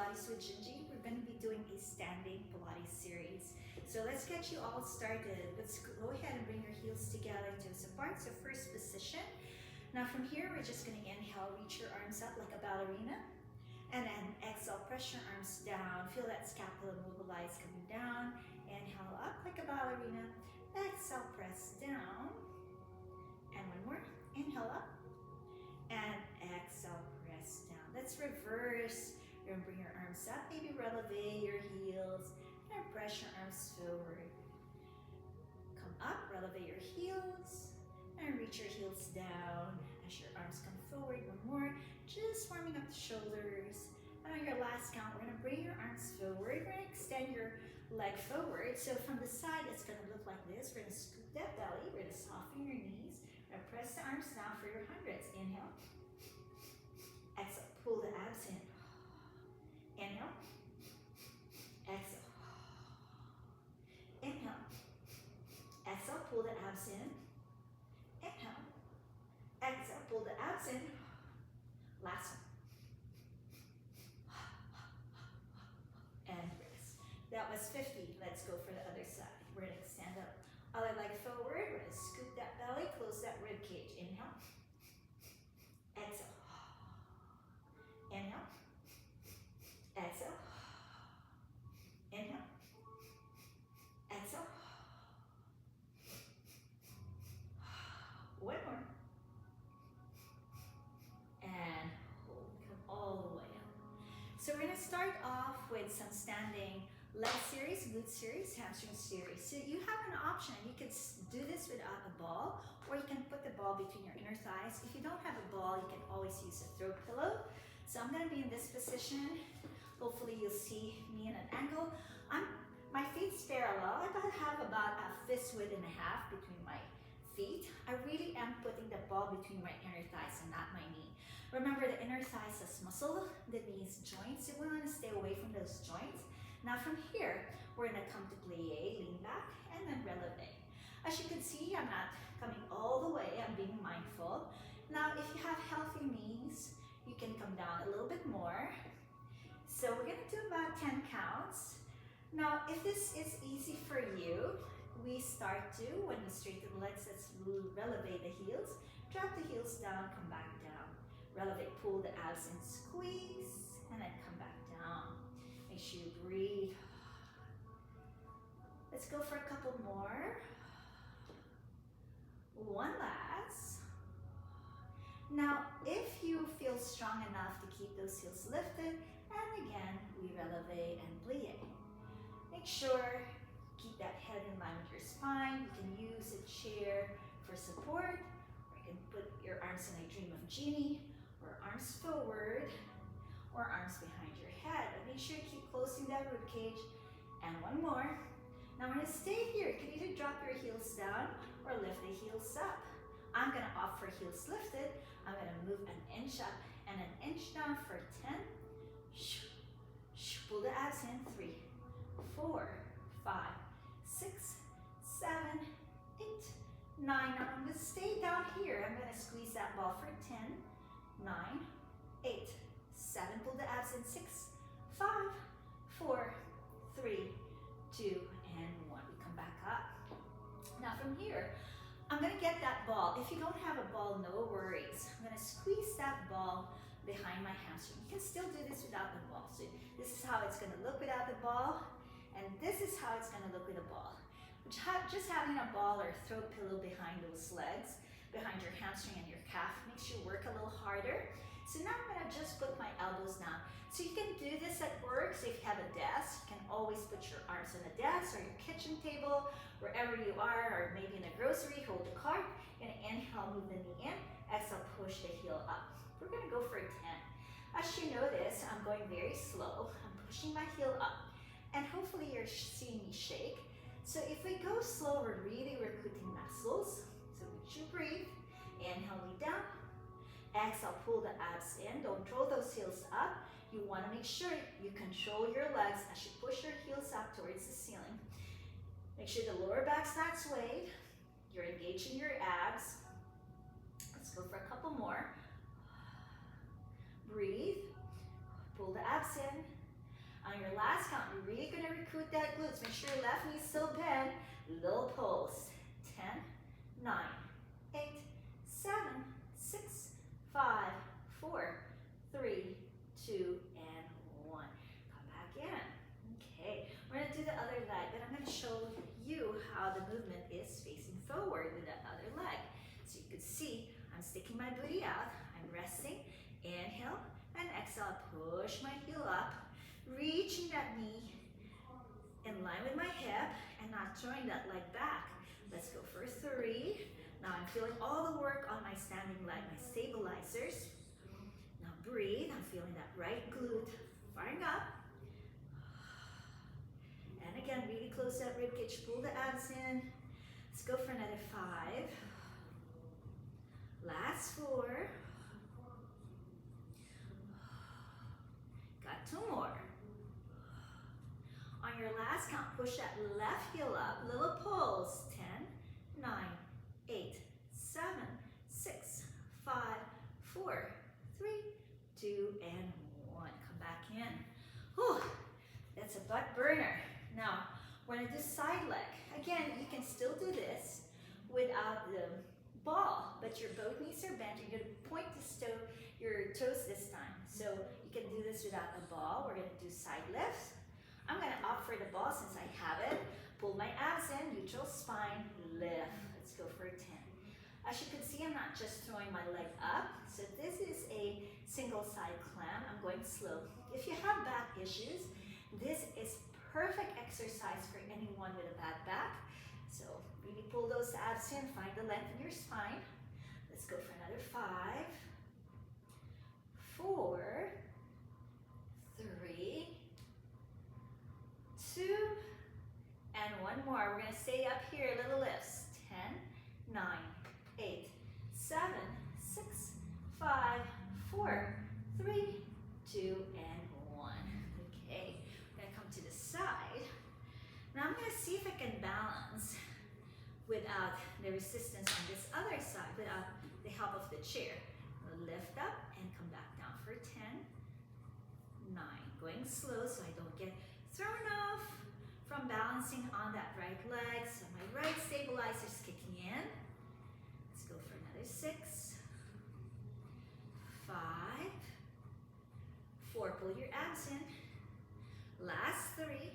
Pilates with Gingy. We're going to be doing a standing Pilates series. So let's get you all started. Let's go ahead and bring your heels together to support. So first position. Now from here, we're just going to inhale, reach your arms up like a ballerina. And then exhale, press your arms down. Feel that scapula mobilize coming down. Inhale up like a ballerina. Exhale, press down. And one more. Inhale up. And exhale, press down. Let's reverse. You're gonna bring your arms up, maybe releve your heels, and press your arms forward. Come up, releve your heels, and reach your heels down as your arms come forward. One more, just warming up the shoulders. And on your last count, we're gonna bring your arms forward. We're gonna extend your leg forward. So from the side, it's gonna look like this. We're gonna scoop that belly. We're gonna soften your knees. We're gonna press the arms down for your hundreds. Inhale. Exhale, pull the abs in. Inhale. Exhale. Inhale. Exhale, pull the abs in. Inhale. Exhale, pull the abs in. Last one. And rest. That was 50. Let's go for the other side. We're gonna stand up. Other leg forward. We're gonna scoop that belly, close that rib cage. Inhale. Exhale. Inhale. Exhale. Inhale. Exhale. One more. And hold. Come all the way up. So we're going to start off with some standing leg series, glute series, hamstring series. So you have an option. You can do this without a ball, or you can put the ball between your inner thighs. If you don't have a ball, you can always use a throw pillow. So I'm going to be in this position. Hopefully you'll see me in an angle. My feet's parallel. I have about a fist width and a half between my feet. I really am putting the ball between my inner thighs and not my knee. Remember, the inner thighs is muscle, the knees joints. So we want to stay away from those joints. Now from here, we're going to come to plie, lean back, and then releve. As you can see, I'm not coming all the way. I'm being mindful. Now, if you have healthy knees, you can come down a little bit more. So we're going to do about 10 counts. Now, if this is easy for you, we start to, when you straighten the legs, let's releve the heels. Drop the heels down, come back down. Releve, pull the abs and squeeze, and then come back down. Make sure you breathe. Let's go for a couple more. One last. Now, if you feel strong enough to keep those heels lifted, and again, we releve and plie. Make sure, keep that head in line with your spine. You can use a chair for support, or you can put your arms in a dream of genie, or arms forward, or arms behind your head. But make sure you keep closing that rib cage. And one more. Now we're gonna stay here. You can either drop your heels down or lift the heels up. I'm gonna opt for heels lifted. I'm gonna move an inch up and an inch down for 10. Pull the abs in. 3, 4, 5, 6, 7, 8, 9. Now I'm gonna stay down here. I'm gonna squeeze that ball for 10, 9, 8, 7. Pull the abs in. 6, 5, 4, 3, 2, and 1. We come back up. Now from here, I'm gonna get that ball. If you don't have a ball, no worries. I'm gonna squeeze that ball behind my hamstring. You can still do this without the ball. So this is how it's gonna look without the ball, and this is how it's gonna look with a ball. Just having a ball or throw pillow behind those legs, behind your hamstring and your calf, makes you work a little harder. So now I'm gonna just put my elbows down. So you can do this at work. So if you have a desk, you can always put your arms on the desk or your kitchen table, wherever you are, or maybe in a grocery, hold the cart. You're gonna inhale, move the knee in, exhale, push the heel up. We're gonna go for 10. As you notice, I'm going very slow. I'm pushing my heel up, and hopefully you're seeing me shake. So if we go slow, we're really recruiting muscles. So would you breathe? Inhale, lean down. Exhale, pull the abs in. Don't throw those heels up. You want to make sure you control your legs as you push your heels up towards the ceiling. Make sure the lower back's not swayed. You're engaging your abs. Let's go for a couple more. Breathe. Pull the abs in. recruit that glutes. Make sure your left knee still bent. Little pulse. 10, 9, 8, 7, 6, 5, 4, 3, 2, and 1. Come back in. Okay, we're gonna do the other leg, but I'm gonna show you how the movement is facing forward with that other leg. So you can see I'm sticking my booty out, I'm resting, inhale, and exhale, push my heel up, reaching that knee in line with my hip, and not throwing that leg back. Let's go for 3. Now I'm feeling all the work on my standing leg, my stabilizers. Now breathe, I'm feeling that right glute firing up. And again, really close that rib cage, pull the abs in. Let's go for another 5. Last 4. Got 2 more. On your last count, push that left heel up, little pulse. 10, 9, 8, 7, 6, 5, 4, 3, 2, and 1. Come back in. Whew, that's a butt burner. Now, we're gonna do side leg. Again, you can still do this without the ball, but your both knees are bent. You're gonna point your toes this time. So you can do this without a ball. We're gonna do side lifts. I'm gonna opt for the ball since I have it. Pull my abs in, neutral spine, lift. Let's go for 10. As you can see, I'm not just throwing my leg up. So this is a single side climb. I'm going slow. If you have back issues, this is perfect exercise for anyone with a bad back. So really pull those abs in, find the length in your spine. Let's go for another 5, 4, 3, 2, and 1 more. We're gonna stay up here, little lifts. 10, 9, 8, 7, 6, 5, 4, 3, 2, and 1. Okay, we're gonna come to the side. Now I'm gonna see if I can balance without the resistance on this other side, without the help of the chair. Lift up and come back down for 10, 9. Going slow so I don't get thrown off from balancing on that right leg. So my right stabilizer is kicking in. Let's go for another 6, 5, 4. Pull your abs in. Last 3,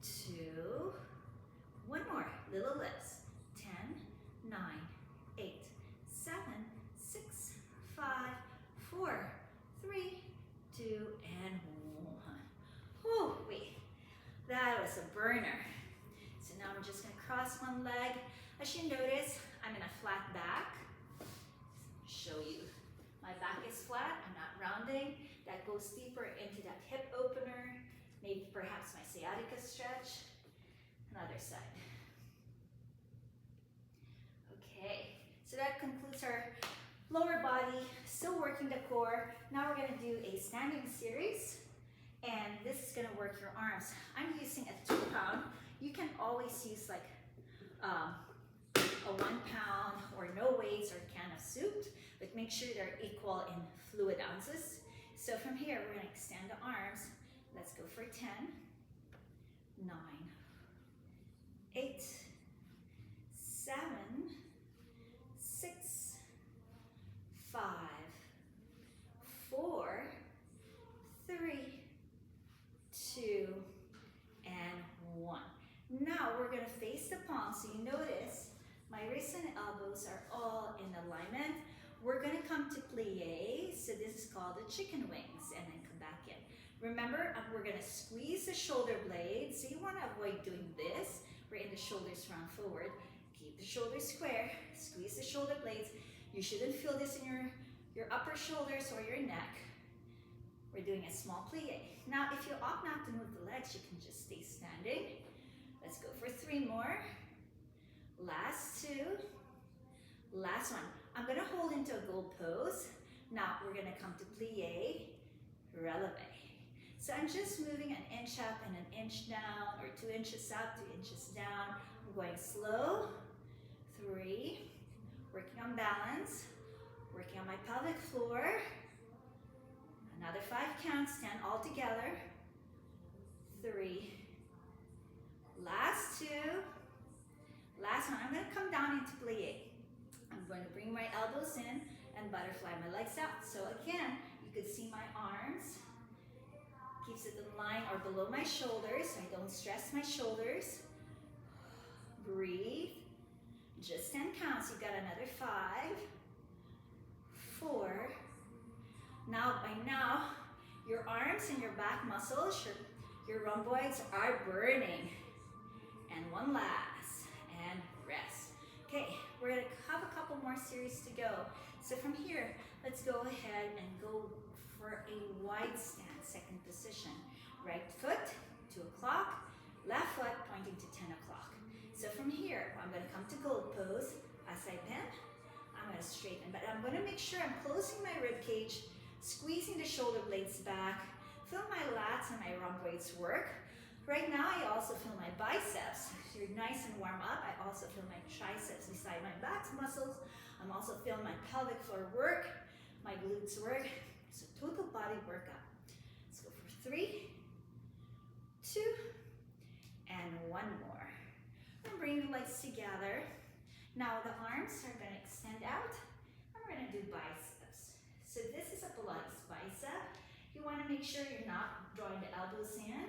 2, 1 more. Little lifts. 10, 9, 8, 7, 6, 5, 4, 3, 2, and 1. Whew, wait. That was a burner. So now I'm just gonna cross one leg. As you notice, I'm in a flat back. Show you. My back is flat, I'm not rounding. That goes deeper into that hip opener. Maybe perhaps my sciatica stretch. Another side. Okay, so that concludes our lower body, still working the core. Now we're gonna do a standing series. And this is gonna work your arms. I'm using a 2 pound. You can always use like a 1 pound or no weights or can of soup, but make sure they're equal in fluid ounces. So from here, we're gonna extend the arms. Let's go for 10, 9, 8, 7, 6, 5, 4, 3, 2, and 1. Now we're gonna face the palms. So you notice my wrists and elbows are all in alignment. We're gonna come to plie. So this is called the chicken wings, and then come back in. Remember, we're gonna squeeze the shoulder blades. So you wanna avoid doing this, wherein the shoulders round forward. Keep the shoulders square, squeeze the shoulder blades. You shouldn't feel this in your upper shoulders or your neck. We're doing a small plie. Now, if you opt not to move the legs, you can just stay standing. Let's go for 3 more. Last 2. Last one. I'm gonna hold into a gold pose. Now, we're gonna come to plie, releve. So I'm just moving an inch up and an inch down, or 2 inches up, 2 inches down. I'm going slow. 3. Working on balance. Working on my pelvic floor. Another 5 counts, stand all together. 3, Last two. Last one. I'm going to come down into plie. I'm going to bring my elbows in and butterfly my legs out. So again, you could see my arms. Keeps it in line or below my shoulders. I don't stress my shoulders. Breathe. Just 10 counts. You've got another 5, 4. Now, by now, your arms and your back muscles, your rhomboids are burning. And one last. And rest. Okay, we're going to have a couple more series to go. So from here, let's go ahead and go for a wide stance, second position. Right foot, 2 o'clock. Left foot pointing to 10 o'clock. So from here, I'm going to come to gold pose. As I bend, I'm going to straighten. But I'm going to make sure I'm closing my rib cage, squeezing the shoulder blades back. Feel my lats and my rhomboids work. Right now, I also feel my biceps. So you're nice and warm up. I also feel my triceps beside my back muscles. I'm also feeling my pelvic floor work, my glutes work. So total body workout. Let's go for 3, 2, and 1 more. And bring the legs together. Now the arms are going to extend out. And we're going to do biceps. So this is a Pilates bicep. You want to make sure you're not drawing the elbows in.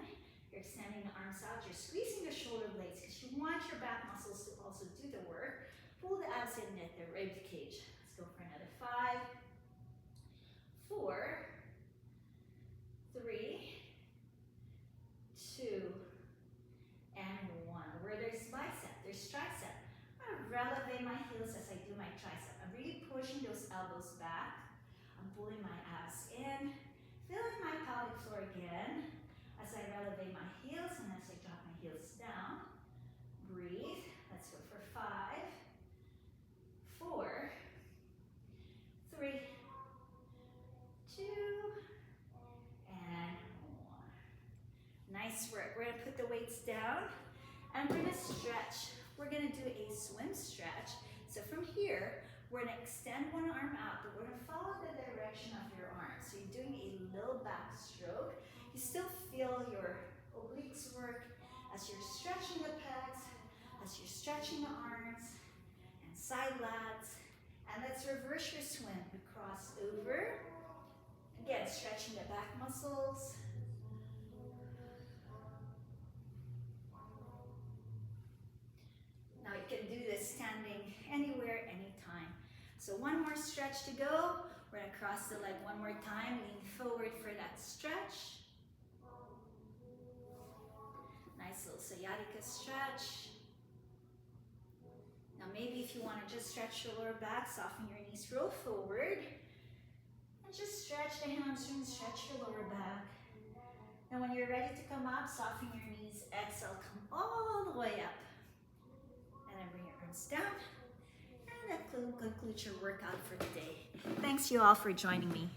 You're extending the arms out. You're squeezing the shoulder blades because you want your back muscles to also do the work. Pull the abs in at the rib cage. Let's go for another 5, 4, 3, 2, and 1. Where there's bicep, there's tricep. I'm going to relevate my heels as I do my tricep. I'm really pushing those elbows back. I'm pulling my abs in. Feeling my pelvic floor again as I relevate my heels and as I drop my heels down. Breathe. Let's go for 5, 4, 3, 2, and 1. Nice work. We're going to put the weights down and we're going to stretch. We're going to do a swim stretch. So from here, we're going to extend one arm out, but we're going to follow the direction of your arm. So you're doing a little back stroke. You still feel your obliques work as you're stretching the pecs, as you're stretching the arms and side lats. And let's reverse your swim. We cross over. Again, stretching the back muscles. Now you can do this standing anywhere, anytime. So one more stretch to go. We're going to cross the leg one more time. Lean forward for that stretch. Nice little sciatica stretch. Now maybe if you want to just stretch your lower back, soften your knees, roll forward. And just stretch the hamstrings, stretch your lower back. And when you're ready to come up, soften your knees, exhale, come all the way up. And then bring your arms down. And that concludes your workout for today. Thanks you all for joining me.